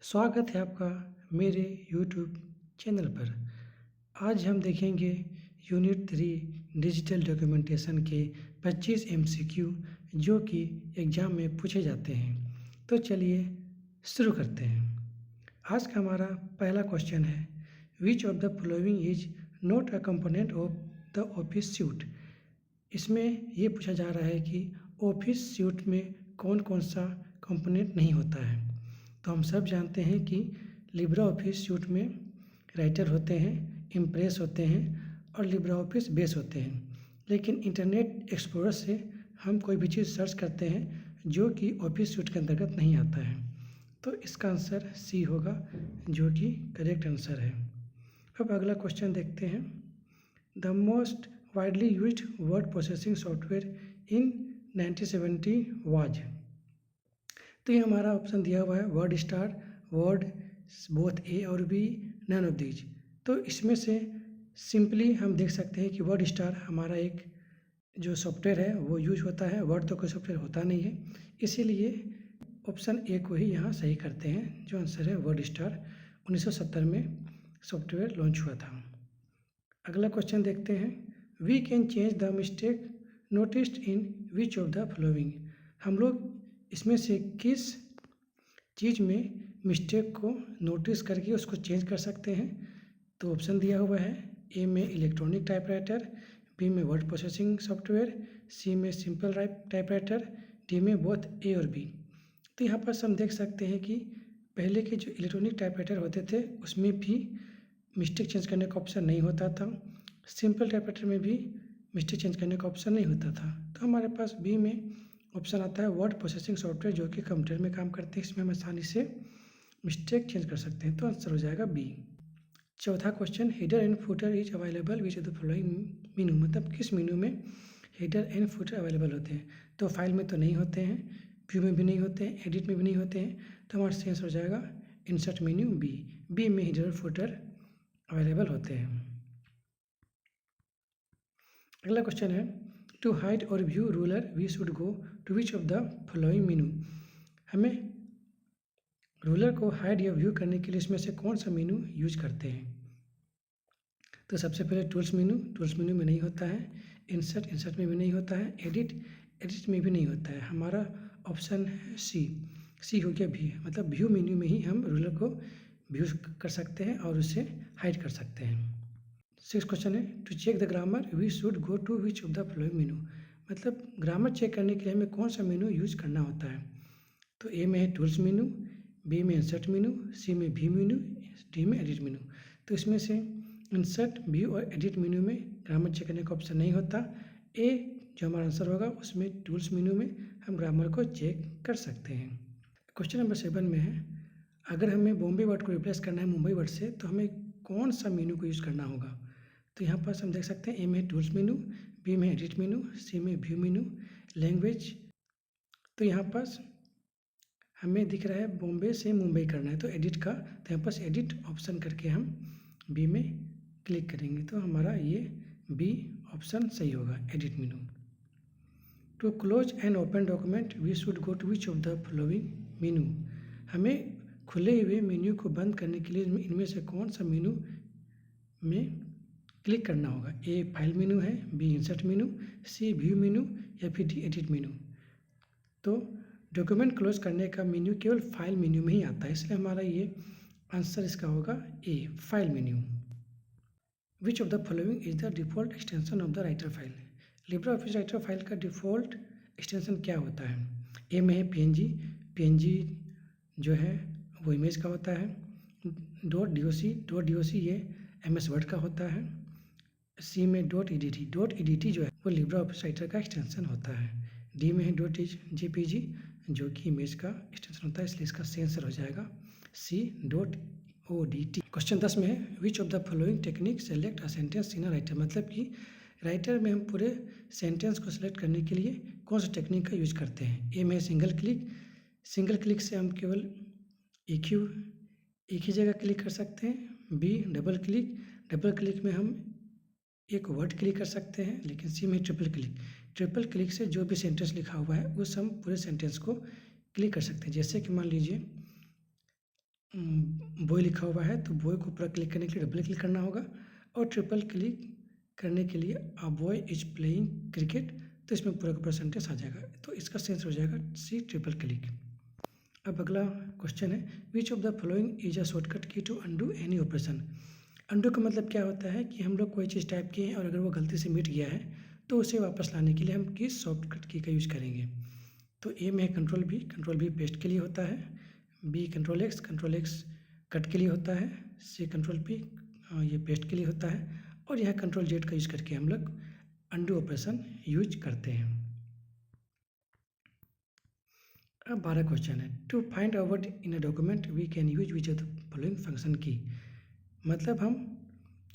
स्वागत है आपका मेरे यूट्यूब चैनल पर। आज हम देखेंगे यूनिट 3 डिजिटल डॉक्यूमेंटेशन के 25 एमसीक्यू जो कि एग्ज़ाम में पूछे जाते हैं। तो चलिए शुरू करते हैं। आज का हमारा पहला क्वेश्चन है, which of the following is not a component of the office suit. इसमें ये पूछा जा रहा है कि ऑफिस सूट में कौन कौन सा कंपोनेंट नहीं होता है। तो हम सब जानते हैं कि लिब्रा ऑफिस सूट में राइटर होते हैं, इम्प्रेस होते हैं और लिब्रा ऑफिस बेस होते हैं। लेकिन इंटरनेट एक्सप्लोरर से हम कोई भी चीज़ सर्च करते हैं जो कि ऑफिस सूट के अंतर्गत नहीं आता है। तो इसका आंसर सी होगा, जो कि करेक्ट आंसर है। अब अगला क्वेश्चन देखते हैं। The most widely used word processing software in 1970 was. तो ये हमारा ऑप्शन दिया हुआ है word star, word, both A और बी, नन ऑफ दीज। तो इसमें से सिंपली हम देख सकते हैं कि वर्ड स्टार हमारा एक जो सॉफ्टवेयर है वो यूज होता है। वर्ड तो कोई सॉफ्टवेयर होता नहीं है, इसीलिए ऑप्शन ए को ही यहाँ सही करते हैं। जो आंसर है वर्ड स्टार, 1970 में सॉफ्टवेयर लॉन्च हुआ था। अगला क्वेश्चन देखते हैं। We can change the mistake noticed in which of the following. हम लोग इसमें से किस चीज़ में मिस्टेक को नोटिस करके उसको चेंज कर सकते हैं। तो ऑप्शन दिया हुआ है, ए में इलेक्ट्रॉनिक टाइपराइटर, बी में वर्ड प्रोसेसिंग सॉफ्टवेयर, सी में सिंपल टाइपराइटर, डी में बोथ ए और बी। तो यहाँ पर हम देख सकते हैं कि पहले के जो इलेक्ट्रॉनिक टाइपराइटर होते थे उसमें भी मिस्टेक चेंज करने का ऑप्शन नहीं होता था। सिंपल टाइपराइटर में भी मिस्टेक चेंज करने का ऑप्शन नहीं होता था। तो हमारे पास बी में ऑप्शन आता है वर्ड प्रोसेसिंग सॉफ्टवेयर, जो कि कंप्यूटर में काम करते हैं। इसमें हम आसानी से मिस्टेक चेंज कर सकते हैं। तो आंसर हो जाएगा बी। चौथा question, header and footer is available which of the following menu. मतलब किस मेनू में हेडर एंड फुटर अवेलेबल होते हैं। तो फाइल में तो नहीं होते हैं, व्यू में भी नहीं होते हैं, एडिट में भी नहीं होते हैं। तो हमारा सही आंसर हो जाएगा इंसर्ट मेन्यू बी। बी में हेडर और फुटर अवेलेबल होते हैं। अगला क्वेश्चन है, टू हाइड और view ruler we should go to which of the following menu. हमें रूलर को हाइड या व्यू करने के लिए इसमें से कौन सा मेनू यूज करते हैं। तो सबसे पहले टूल्स मेनू में नहीं होता है, इंसर्ट में भी नहीं होता है, एडिट में भी नहीं होता है। हमारा ऑप्शन है सी हो गया भी। मतलब व्यू मेन्यू में ही हम रूलर को व्यू कर सकते हैं और उसे हाइड कर सकते हैं। 6 क्वेश्चन है, to check the grammar we should go to which of the following menu. मतलब ग्रामर चेक करने के लिए हमें कौन सा मेनू यूज करना होता है। तो ए में है टूल्स मेनू, बी में इंसर्ट मेनू, सी में व्यू मेनू, डी में एडिट मेनू। तो इसमें से इंसर्ट, व्यू और एडिट मेनू में ग्रामर चेक करने का ऑप्शन नहीं होता। ए जो हमारा आंसर होगा उसमें टूल्स मेनू में हम ग्रामर को चेक कर सकते हैं। क्वेश्चन नंबर 7 में है, अगर हमें बॉम्बे वर्ड को रिप्लेस करना है मुंबई वर्ड से तो हमें कौन सा मेनू को यूज़ करना होगा। तो यहाँ पर हम देख सकते हैं, ए में टूल्स मेनू, बी में एडिट मेनू, सी में व्यू मेनू, लैंग्वेज। तो यहाँ पर हमें दिख रहा है बॉम्बे से मुंबई करना है तो एडिट का, तो यहाँ पर एडिट ऑप्शन करके हम बी में क्लिक करेंगे। तो हमारा ये बी ऑप्शन सही होगा, edit menu. To close and open document we should go to which of the following menu. हमें खुले हुए मेन्यू को बंद करने के लिए इनमें से कौन सा मेनू में क्लिक करना होगा। ए फाइल मेनू है, B insert menu, C view menu या फिर डी एडिट मेनू। तो डॉक्यूमेंट क्लोज करने का मेन्यू केवल फाइल मेन्यू में ही आता है, इसलिए हमारा ये आंसर इसका होगा a file menu. Which of the following is the default extension of the writer file. Libre Office Writer file का डिफ़ॉल्ट एक्सटेंशन क्या होता है। ए में है पीएनजी जो है वो इमेज का होता है, .doc ये MS वर्ड का होता है, सी में .edt जो है वो लिब्रा ऑफिस राइटर का एक्सटेंशन होता है, डी में है .jpg जो कि इमेज का एक्सटेंशन होता है, इसलिए इसका सही आंसर हो जाएगा सी .odt। क्वेश्चन 10 में है, which of the following technique select a sentence in a writer. मतलब कि राइटर में हम पूरे सेंटेंस को सिलेक्ट करने के लिए कौन सा टेक्निक का यूज करते हैं। ए में सिंगल क्लिक से हम केवल एक ही जगह क्लिक कर सकते हैं। बी डबल क्लिक में हम एक वर्ड क्लिक कर सकते हैं। लेकिन सी में ट्रिपल क्लिक से जो भी सेंटेंस लिखा हुआ है उस हम पूरे सेंटेंस को क्लिक कर सकते हैं। जैसे कि मान लीजिए बॉय लिखा हुआ है तो बॉय को पूरा क्लिक करने के लिए डबल क्लिक करना होगा, और ट्रिपल क्लिक करने के लिए a boy is playing cricket, तो इसमें पूरा का पूरा सेंटेंस आ जाएगा। तो इसका सेंस हो जाएगा सी ट्रिपल क्लिक। अब अगला क्वेश्चन है, which of the following is a shortcut key to undo any operation. Undo का मतलब क्या होता है कि हम लोग कोई चीज़ टाइप किए हैं और अगर वो गलती से मिट गया है तो उसे वापस लाने के लिए हम किस शॉर्टकट की का यूज़ करेंगे। तो ए में है कंट्रोल बी पेस्ट के लिए होता है, बी कंट्रोल एक्स कट के लिए होता है, सी कंट्रोल पी ये पेस्ट के लिए होता है, और यहाँ कंट्रोल जेड का यूज करके हम लोग अनडू ऑपरेशन यूज करते हैं। अब 12 क्वेश्चन है, to find a word in a document we can use which of the following function key. मतलब हम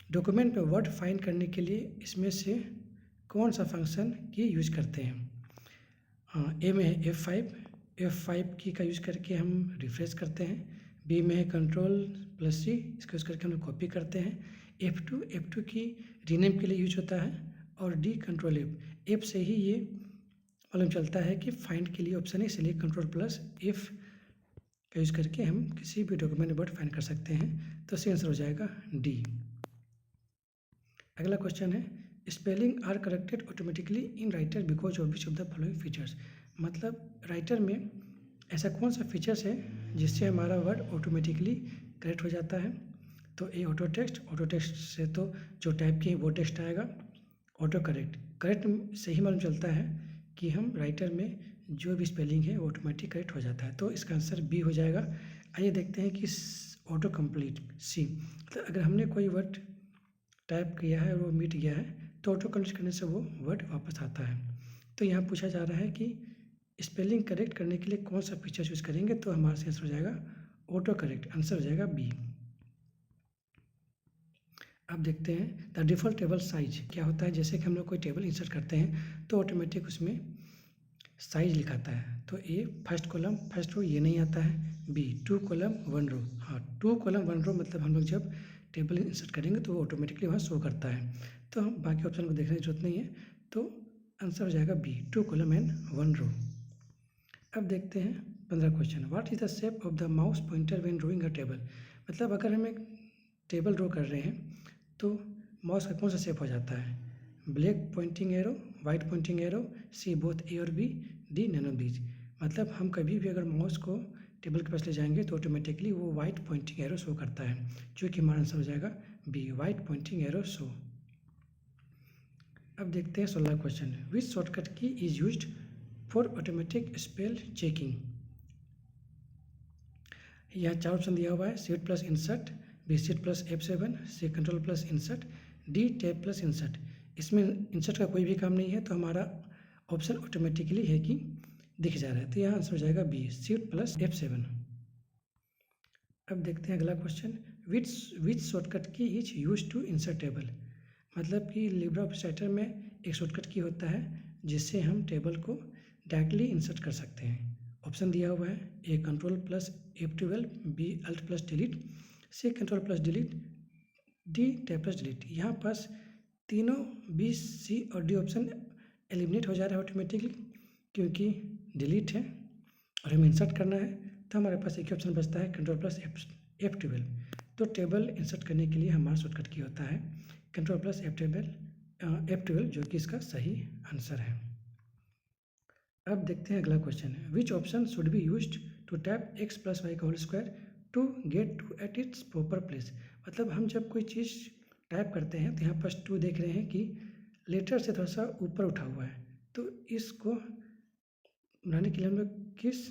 डॉक्यूमेंट में वर्ड फाइंड करने के लिए इसमें से कौन सा फंक्शन की यूज करते हैं। ए में है F5 की का यूज़ करके हम रिफ्रेश करते हैं, बी में है कंट्रोल+C इसका यूज़ करके हम लोग कॉपी करते हैं, F2 की रीनेम के लिए यूज होता है, और डी कंट्रोल F से ही ये मालूम चलता है कि फाइंड के लिए ऑप्शन है, इसलिए कंट्रोल+F का यूज़ करके हम किसी भी डॉक्यूमेंट में वर्ड फाइंड कर सकते हैं। तो इसका आंसर हो जाएगा डी। अगला क्वेश्चन है, spelling are corrected automatically in writer because of which of the following features. मतलब राइटर में ऐसा कौन सा फीचर्स है जिससे हमारा वर्ड ऑटोमेटिकली करेक्ट हो जाता है। तो ए ऑटो टेक्स्ट से तो जो टाइप किए वो टेक्स्ट आएगा, ऑटो करेक्ट से ही मालूम चलता है कि हम राइटर में जो भी स्पेलिंग है वो ऑटोमेटिक करेक्ट हो जाता है। तो इसका आंसर बी हो जाएगा। आइए देखते हैं कि ऑटो कंप्लीट सी, मतलब अगर हमने कोई वर्ड टाइप किया है और वो मिट गया है तो ऑटो कंप्लीट करने से वो वर्ड वापस आता है। तो यहाँ पूछा जा रहा है कि स्पेलिंग करेक्ट करने के लिए कौन सा फीचर यूज़ करेंगे, तो हमारा आंसर हो जाएगा ऑटो करेक्ट, आंसर हो जाएगा बी। अब देखते हैं द डिफ़ॉल्ट टेबल साइज क्या होता है। जैसे कि हम लोग कोई टेबल इंसर्ट करते हैं तो ऑटोमेटिक उसमें साइज लिखाता है। तो ए फर्स्ट कॉलम फर्स्ट रो ये नहीं आता है, बी 2 कॉलम 1 रो, हाँ 2 कॉलम 1 रो मतलब हम लोग जब टेबल इंसर्ट करेंगे तो वो ऑटोमेटिकली वहाँ शो करता है। तो हम बाकी ऑप्शन को देखने की जरूरत नहीं है, तो आंसर हो जाएगा बी 2 कॉलम एंड 1 रो। अब देखते हैं 15 question, what is the shape of the mouse pointer when drawing a table. मतलब अगर हम एक टेबल ड्रॉ कर रहे हैं तो माउस का कौन सा शेप हो जाता है, black pointing arrow, white pointing arrow, C both A और B, D none of these. मतलब हम कभी भी अगर माउस को टेबल के पास ले जाएंगे तो ऑटोमेटिकली वो वाइट पॉइंटिंग एरो शो करता है, जो कि हमारा आंसर हो जाएगा B white pointing arrow show. अब देखते हैं 16 question, which shortcut key is used for automatic spell checking. यहाँ 4 ऑप्शन दिया हुआ है, shift plus insert, B shift plus F7, C control plus insert, D tab plus insert. इसमें insert का कोई भी काम नहीं है तो हमारा ऑप्शन ऑटोमेटिकली है कि दिख जा रहा है, तो यहाँ आंसर हो जाएगा बी शिफ्ट प्लस F7। अब देखते हैं अगला question, which shortcut key is use to insert table. मतलब कि लिब्रा ऑफिस राइटर में एक शॉर्टकट की होता है जिससे हम टेबल को डायरेक्टली इंसर्ट कर सकते हैं। ऑप्शन दिया हुआ है, A control plus F12, B alt plus delete, C control plus delete, D tab plus delete. यहाँ पास तीनों बी सी और डी ऑप्शन एलिमिनेट हो जा रहा है ऑटोमेटिकली, क्योंकि डिलीट है और हमें इंसर्ट करना है, तो हमारे पास एक ही ऑप्शन बचता है कंट्रोल प्लस F12। तो टेबल इंसर्ट करने के लिए हमारा शॉर्टकट की होता है कंट्रोल प्लस F12, जो कि इसका सही आंसर है। अब देखते हैं अगला question, which option should be used to tap x plus y का whole square to get to at its proper place. मतलब हम जब कोई चीज़ टाइप करते हैं तो यहाँ पर 2 देख रहे हैं कि लेटर से थोड़ा सा ऊपर उठा हुआ है, तो इसको बनाने के लिए हम लोग किस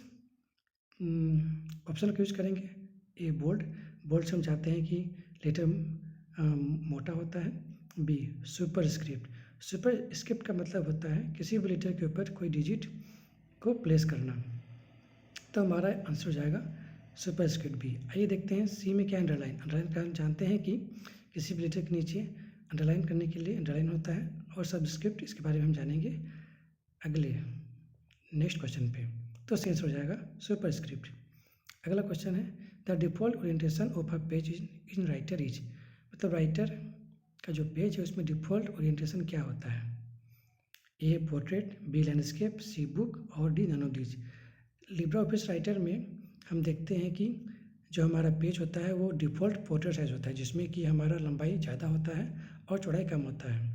ऑप्शन का यूज़ करेंगे। ए बोल्ड से हम चाहते हैं कि लेटर मोटा होता है, बी सुपर स्क्रिप्ट का मतलब होता है किसी भी लेटर के ऊपर कोई डिजिट को प्लेस करना, तो हमारा आंसर हो जाएगा सुपर स्क्रिप्ट बी। आइए देखते हैं सी में क्या अंडरलाइन का हम जानते हैं कि किसी भी लेटर के नीचे अंडरलाइन करने के लिए अंडरलाइन होता है, और सबस्क्रिप्ट इसके बारे में हम जानेंगे अगले नेक्स्ट क्वेश्चन पे। तो सेंस हो जाएगा सुपर स्क्रिप्ट। अगला क्वेश्चन है, the default orientation of a page in writer is. मतलब राइटर का जो पेज है उसमें डिफ़ॉल्ट ओरिएंटेशन क्या होता है, A portrait, B landscape, C book और D none of these. Libre Office Writer में हम देखते हैं कि जो हमारा पेज होता है वो डिफ़ॉल्ट पोर्ट्रेट साइज़ होता है, जिसमें कि हमारा लंबाई ज़्यादा होता है और चौड़ाई कम होता है।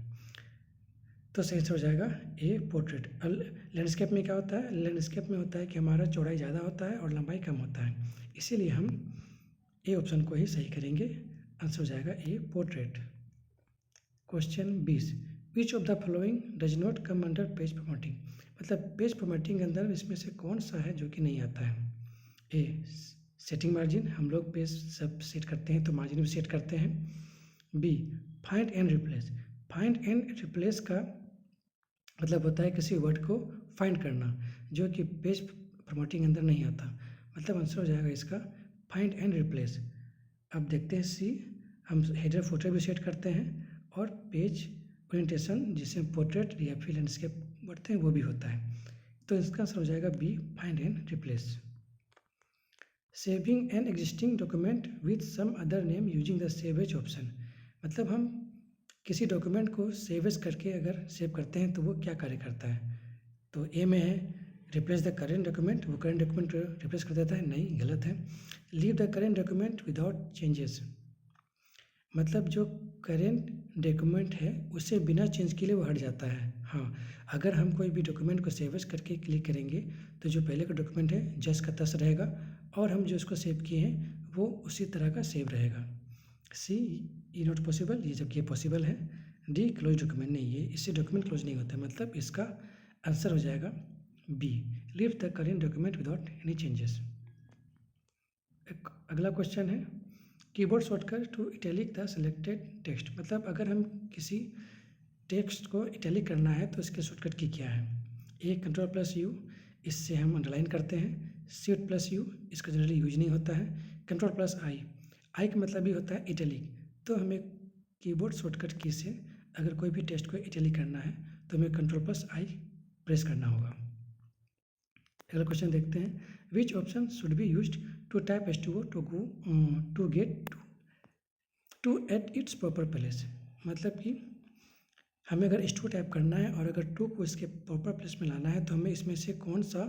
तो सही से हो जाएगा ए पोर्ट्रेट। लैंडस्केप में क्या होता है? लैंडस्केप में होता है कि हमारा चौड़ाई ज़्यादा होता है और लंबाई कम होता है, इसीलिए हम ए ऑप्शन को ही सही करेंगे। आंसर हो जाएगा a portrait. Question 20, which of the following does not come under page promoting? मतलब पेज प्रमोटिंग के अंदर इसमें से कौन सा है जो कि नहीं आता है? ए सेटिंग मार्जिन, हम लोग पेज सब सेट करते हैं तो मार्जिन भी सेट करते हैं। B find and replace, find and replace का मतलब होता है किसी वर्ड को फाइंड करना, जो कि पेज प्रमोटिंग अंदर नहीं आता। मतलब आंसर हो जाएगा इसका फाइंड एंड रिप्लेस। अब देखते हैं सी, हम हेडर फुटर भी सेट करते हैं और पेज ओरिएंटेशन जिसे पोर्ट्रेट या फिर लैंडस्केप बोलते हैं वो भी होता है। तो इसका आंसर हो जाएगा B find and replace. Saving an existing document with some other name using the save as option, मतलब हम किसी डॉक्यूमेंट को सेव एज करके अगर सेव करते हैं तो वो क्या कार्य करता है? तो ए में है रिप्लेस द करेंट डॉक्यूमेंट, वो करेंट डॉक्यूमेंट रिप्लेस कर देता है, नहीं गलत है। Leave the current document without changes, मतलब जो करेंट डॉक्यूमेंट है उसे बिना चेंज के लिए वो हट जाता है। हाँ, अगर हम कोई भी डॉक्यूमेंट को सेव एज करके क्लिक करेंगे तो जो पहले का डॉक्यूमेंट है जस का तस रहेगा और हम जो उसको सेव किए हैं वो उसी तरह का सेव रहेगा। सी ई नॉट पॉसिबल, ये जबकि पॉसिबल है। डी क्लोज डॉक्यूमेंट, नहीं है, इससे डॉक्यूमेंट क्लोज नहीं होता, मतलब इसका आंसर हो जाएगा B leave the current document without any changes. अगला क्वेश्चन है keyboard shortcut to italic the selected text, मतलब अगर हम किसी टेक्स्ट को इटैलिक करना है तो इसके शॉर्टकट की क्या है? ए कंट्रोल प्लस यू, इससे हम अंडरलाइन करते हैं। शिफ्ट प्लस यू, इसका जनरली यूज नहीं होता है। कंट्रोल प्लस आई, आई का मतलब ही होता है इटैलिक, तो हमें कीबोर्ड शॉर्टकट की से अगर कोई भी टेक्स्ट को इटैलिक करना है तो हमें कंट्रोल प्लस आई प्रेस करना होगा। अगला क्वेश्चन देखते हैं, which option should be used to type H2O to get to at its proper place, मतलब कि हमें अगर H2O टाइप करना है और अगर 2 को इसके प्रॉपर प्लेस में लाना है तो हमें इसमें से कौन सा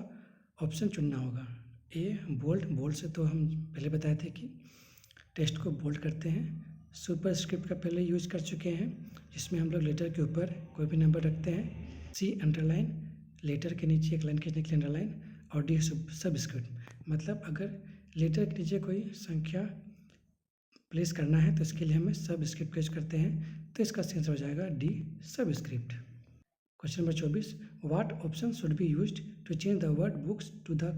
ऑप्शन चुनना होगा? ए बोल्ड, बोल्ड से तो हम पहले बताए थे कि टेक्स्ट को बोल्ड करते हैं। सुपर स्क्रिप्ट का पहले यूज कर चुके हैं जिसमें हम लोग लेटर के ऊपर कोई भी नंबर रखते हैं। सी अंडरलाइन, लेटर के नीचे एक लाइन खींचने के लिए अंडरलाइन। और डी सब स्क्रिप्ट, मतलब अगर लेटर के नीचे कोई संख्या प्लेस करना है तो इसके लिए हमें सब स्क्रिप्ट यूज करते हैं, तो इसका आंसर हो जाएगा D subscript. Question number 24, what option should be used to change the word books to the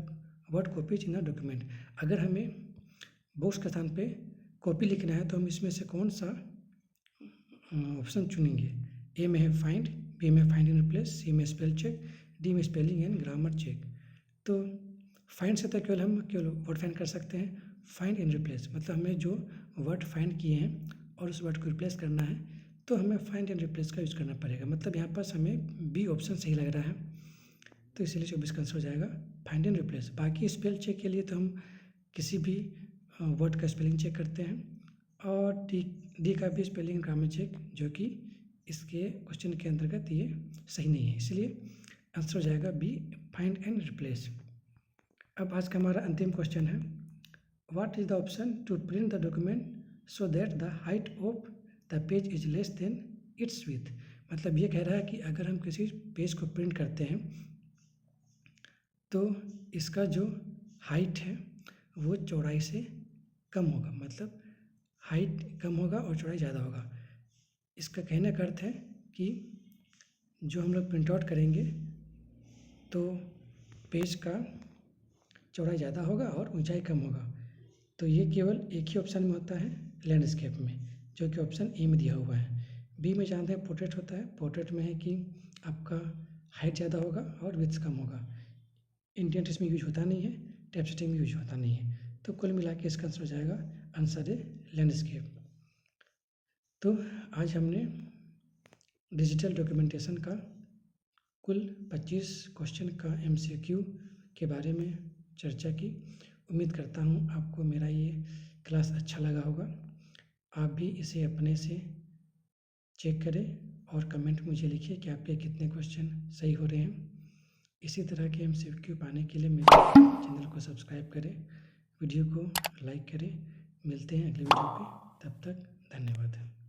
word copies in the document? अगर हमें बुक्स के स्थान पे कॉपी लिखना है तो हम इसमें से कौन सा ऑप्शन चुनेंगे? ए में है फाइंड, बी में फाइंड एंड रिप्लेस, सी में स्पेल चेक, डी में स्पेलिंग एंड ग्रामर चेक। तो फाइंड से तो केवल वर्ड फाइंड कर सकते हैं। फाइंड एंड रिप्लेस मतलब हमें जो वर्ड फाइंड किए हैं और उस वर्ड को रिप्लेस करना है तो हमें फाइंड एंड रिप्लेस का यूज़ करना पड़ेगा, मतलब यहाँ पास हमें बी ऑप्शन सही लग रहा है, तो इसीलिए 24 का आंसर हो जाएगा फाइंड एंड रिप्लेस। बाकी स्पेल चेक के लिए तो हम किसी भी वर्ड का स्पेलिंग चेक करते हैं और डी का भी स्पेलिंग ग्रामर चेक, जो कि इसके क्वेश्चन के अंतर्गत ये सही नहीं है, इसलिए आंसर हो जाएगा बी फाइंड एंड रिप्लेस। अब आज का हमारा अंतिम क्वेश्चन है, what is the option to print the document so that the height of the page is less than its width? मतलब ये कह रहा है कि अगर हम किसी पेज को प्रिंट करते हैं तो इसका जो हाइट है वो चौड़ाई से कम होगा, मतलब हाइट कम होगा और चौड़ाई ज़्यादा होगा। इसका कहने का अर्थ है कि जो हम लोग प्रिंट आउट करेंगे तो पेज का चौड़ाई ज़्यादा होगा और ऊंचाई कम होगा। तो ये केवल एक ही ऑप्शन में होता है, लैंडस्केप में, जो कि ऑप्शन ए में दिया हुआ है। बी में जानते हैं पोर्ट्रेट होता है, पोर्ट्रेट में है कि आपका हाइट ज़्यादा होगा और विड्थ कम होगा। इंडियन इसमें यूज होता नहीं है, टाइप सेटिंग में यूज होता नहीं है, तो कुल मिला के इसका आंसर हो जाएगा आंसर है लैंडस्केप। तो आज हमने डिजिटल डॉक्यूमेंटेशन का कुल 25 क्वेश्चन का MCQ के बारे में चर्चा की। उम्मीद करता हूँ आपको मेरा ये क्लास अच्छा लगा होगा। आप भी इसे अपने से चेक करें और कमेंट मुझे लिखिए कि आपके कितने क्वेश्चन सही हो रहे हैं। इसी तरह के MCQ पाने के लिए मेरे चैनल को सब्सक्राइब करें, वीडियो को लाइक करें। मिलते हैं अगले वीडियो पे, तब तक धन्यवाद।